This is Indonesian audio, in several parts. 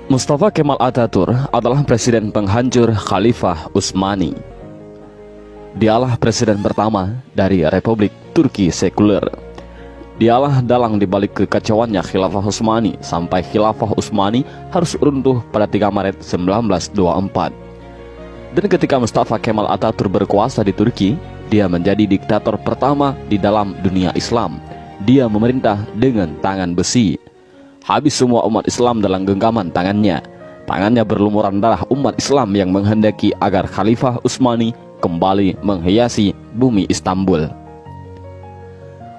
Mustafa Kemal Atatürk adalah presiden penghancur Khalifah Utsmani. Dialah presiden pertama dari Republik Turki sekuler. Dialah dalang dibalik kekacauannya Khilafah Utsmani sampai Khilafah Utsmani harus runtuh pada 3 Maret 1924. Dan ketika Mustafa Kemal Atatürk berkuasa di Turki, dia menjadi diktator pertama di dalam dunia Islam. Dia memerintah dengan tangan besi. Habis semua umat Islam dalam genggaman tangannya. Tangannya berlumuran darah umat Islam yang menghendaki agar Khalifah Utsmani kembali menghiasi bumi Istanbul.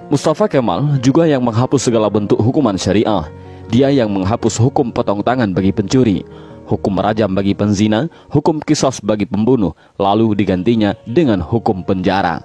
Mustafa Kemal juga yang menghapus segala bentuk hukuman syariah. Dia yang menghapus hukum potong tangan bagi pencuri, hukum rajam bagi penzina, hukum qisas bagi pembunuh, lalu digantinya dengan hukum penjara.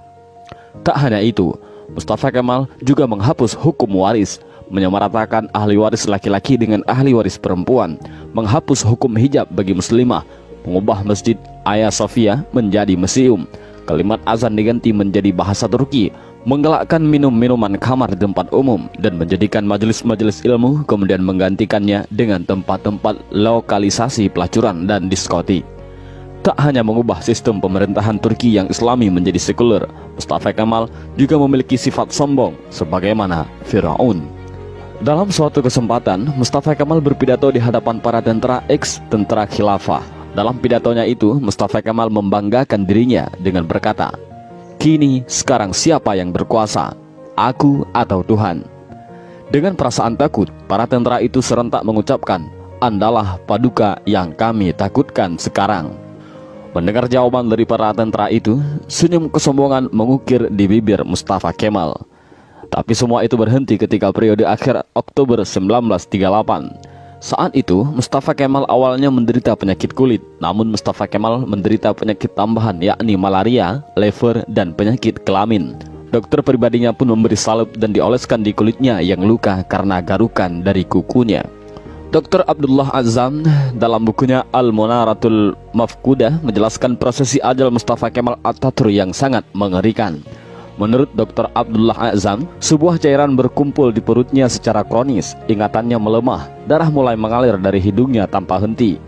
Tak hanya itu, Mustafa Kemal juga menghapus hukum waris, menyamaratakan ahli waris laki-laki dengan ahli waris perempuan, menghapus hukum hijab bagi muslimah, mengubah Masjid Hagia Sophia menjadi museum, kalimat azan diganti menjadi bahasa Turki, menggalakkan minum-minuman kamar di tempat umum, dan menjadikan majelis-majelis ilmu kemudian menggantikannya dengan tempat-tempat lokalisasi pelacuran dan diskotik. Tak hanya mengubah sistem pemerintahan Turki yang Islami menjadi sekuler, Mustafa Kemal juga memiliki sifat sombong sebagaimana Firaun. Dalam suatu kesempatan, Mustafa Kemal berpidato di hadapan para tentara ex-tentara khilafah. Dalam pidatonya itu, Mustafa Kemal membanggakan dirinya dengan berkata, "Kini sekarang siapa yang berkuasa, aku atau Tuhan?" Dengan perasaan takut, para tentara itu serentak mengucapkan, "Andalah paduka yang kami takutkan sekarang." Mendengar jawaban dari para tentara itu, senyum kesombongan mengukir di bibir Mustafa Kemal. Tapi semua itu berhenti ketika periode akhir Oktober 1938. Saat itu, Mustafa Kemal awalnya menderita penyakit kulit. Namun Mustafa Kemal menderita penyakit tambahan yakni malaria, lever, dan penyakit kelamin. Dokter pribadinya pun memberi salep dan dioleskan di kulitnya yang luka karena garukan dari kukunya. Dr. Abdullah Azzam dalam bukunya Al-Munaratul Mafkudah menjelaskan prosesi ajal Mustafa Kemal Atatürk yang sangat mengerikan. Menurut Dr. Abdullah Azzam, sebuah cairan berkumpul di perutnya secara kronis, ingatannya melemah, darah mulai mengalir dari hidungnya tanpa henti.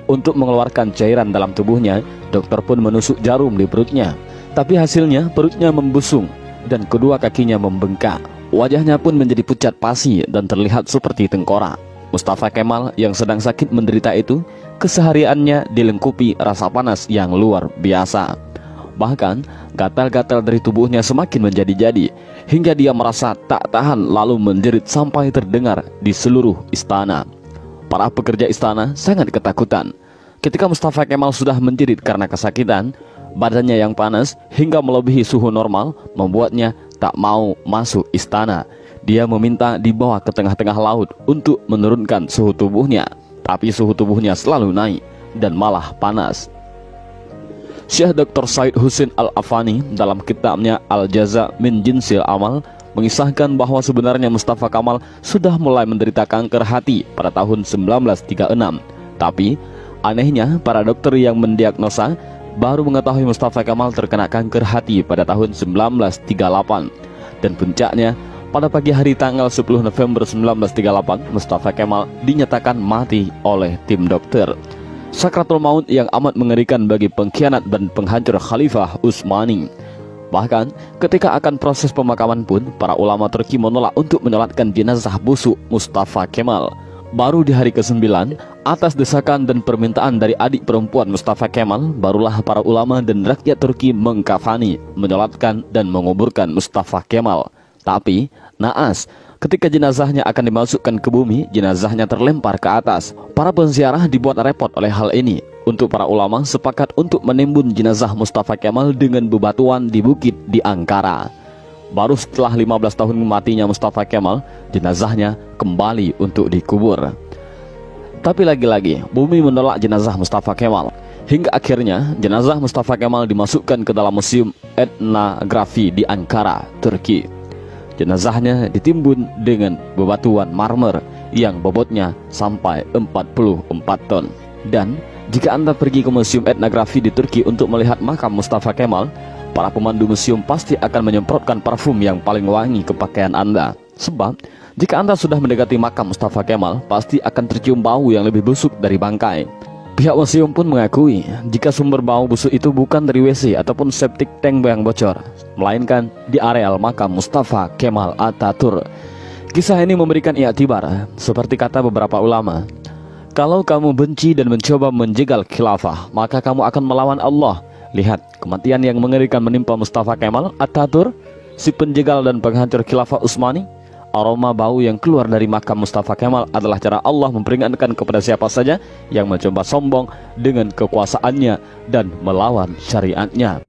Untuk mengeluarkan cairan dalam tubuhnya, dokter pun menusuk jarum di perutnya. Tapi hasilnya perutnya membusung dan kedua kakinya membengkak. Wajahnya pun menjadi pucat pasi dan terlihat seperti tengkorak. Mustafa Kemal yang sedang sakit menderita itu, kesehariannya dilengkupi rasa panas yang luar biasa. Bahkan, gatal-gatal dari tubuhnya semakin menjadi-jadi, hingga dia merasa tak tahan lalu menjerit sampai terdengar di seluruh istana. Para pekerja istana sangat ketakutan. Ketika Mustafa Kemal sudah menjerit karena kesakitan, badannya yang panas hingga melebihi suhu normal membuatnya tak mau masuk istana. Dia meminta dibawa ke tengah-tengah laut untuk menurunkan suhu tubuhnya, tapi suhu tubuhnya selalu naik dan malah panas. Syekh Dr. Said Husin Al-Afani dalam kitabnya Al-Jaza min Jinsil Amal mengisahkan bahwa sebenarnya Mustafa Kemal sudah mulai menderita kanker hati pada tahun 1936. Tapi anehnya para dokter yang mendiagnosa baru mengetahui Mustafa Kemal terkena kanker hati pada tahun 1938. Dan puncaknya, pada pagi hari tanggal 10 November 1938, Mustafa Kemal dinyatakan mati oleh tim dokter. Sakratul maut yang amat mengerikan bagi pengkhianat dan penghancur Khalifah Utsmani. Bahkan ketika akan proses pemakaman pun, para ulama Turki menolak untuk menyolatkan jenazah busuk Mustafa Kemal. Baru di hari ke-9, atas desakan dan permintaan dari adik perempuan Mustafa Kemal, barulah para ulama dan rakyat Turki mengkafani, menyolatkan dan menguburkan Mustafa Kemal. Tapi naas, ketika jenazahnya akan dimasukkan ke bumi, jenazahnya terlempar ke atas. Para penziarah dibuat repot oleh hal ini. Untuk para ulama sepakat untuk menimbun jenazah Mustafa Kemal dengan bebatuan di bukit di Ankara. Baru setelah 15 tahun matinya Mustafa Kemal, jenazahnya kembali untuk dikubur. Tapi lagi-lagi, bumi menolak jenazah Mustafa Kemal. Hingga akhirnya, jenazah Mustafa Kemal dimasukkan ke dalam Museum Etnografi di Ankara, Turki. Jenazahnya ditimbun dengan bebatuan marmer yang bobotnya sampai 44 ton. Dan jika Anda pergi ke Museum Etnografi di Turki untuk melihat makam Mustafa Kemal, para pemandu museum pasti akan menyemprotkan parfum yang paling wangi ke pakaian Anda. Sebab Jika Anda sudah mendekati makam Mustafa Kemal, pasti akan tercium bau yang lebih busuk dari bangkai. Pihak museum pun mengakui jika sumber bau busuk itu bukan dari WC ataupun septic tank yang bocor, melainkan di areal makam Mustafa Kemal Atatürk. Kisah ini memberikan i'tibar, seperti kata beberapa ulama. Kalau kamu benci dan mencoba menjegal khilafah, maka kamu akan melawan Allah. Lihat, kematian yang mengerikan menimpa Mustafa Kemal Atatürk, si penjegal dan penghancur khilafah Utsmani. Aroma bau yang keluar dari makam Mustafa Kemal adalah cara Allah memperingatkan kepada siapa saja yang mencoba sombong dengan kekuasaannya dan melawan syariatnya.